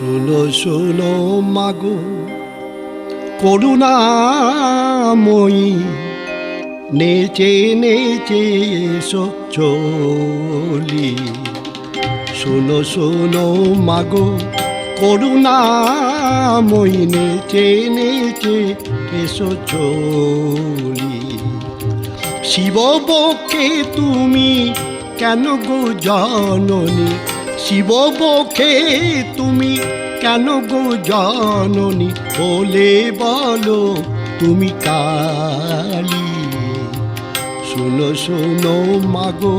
শোনো শোনো মাগো করুণাময়ী, নেচে নেচে এসো চলি। শোনো শোনো মাগো করুণাময়ী, নেচে নেচে এসো চলি। শিব বকে তুমি কেন গো জননী, শিব বকে তুমি কেন গো জননী, বলে বলো তুমি কালী। শোনো শোনো মাগো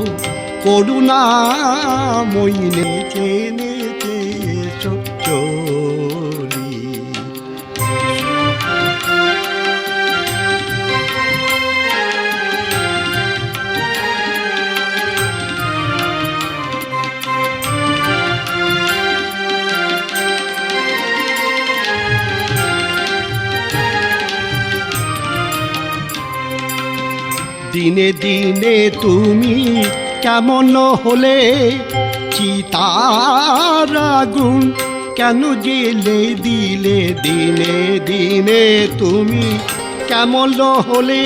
করুণাময়ী, নেচে নেচে এসো চলি। দিনে দিনে তুমি কেমন হলে, চিতার আগুন কেন জেলে দিলে। দিনে দিনে তুমি কেমন হলে,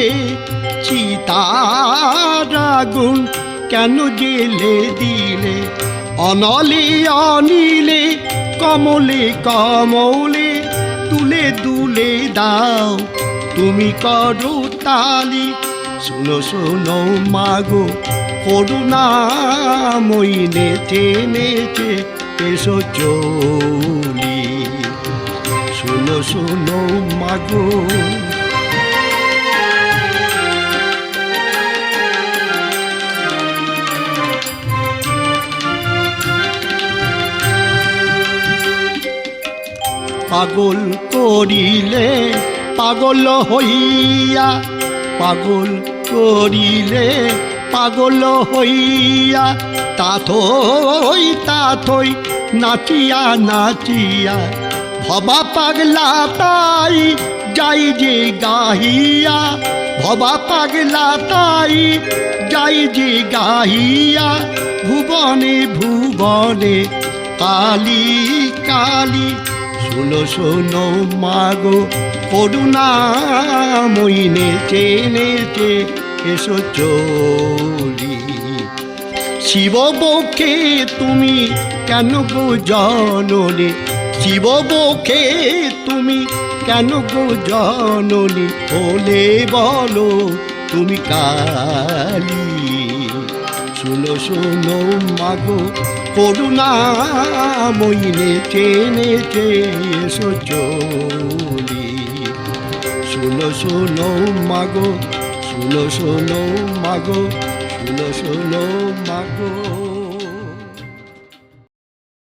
চিতার আগুন কেন জেলে দিলে। অনলে অনিলে কমলে কমলে তুলে দুলে দাও তুমি করো তালি। শোনো শোনো মাগো করুণাময়ী, নেচে নেচে এসো চলি। শোনো শোনো মাগো পাগল করিলে পাগল হইয়া, পাগল করিলে পাগল হইয়া, তাথই তাথই নাচিয়া নাচিয়া ভবা পাগলা তাই যাই যে গাহিয়া। ভবা পাগলা তাই যাই যে গাহিয়া, ভুবনে ভুবনে কালী কালী। শোনো শোনো মাগো করুণাময়ী, নেচে নেচে এসো চলি। শিব বকে তুমি কেন গো জননী, শিব বকে তুমি কেন গো জননী, বলে বলো তুমি কালী। শোনো শোনো মাগো করুণাময়ী, নেচে নেচে এসো চলি। শোনো শোনো মাগো, শোনো শোনো মাগো, শোনো শোনো মাগো।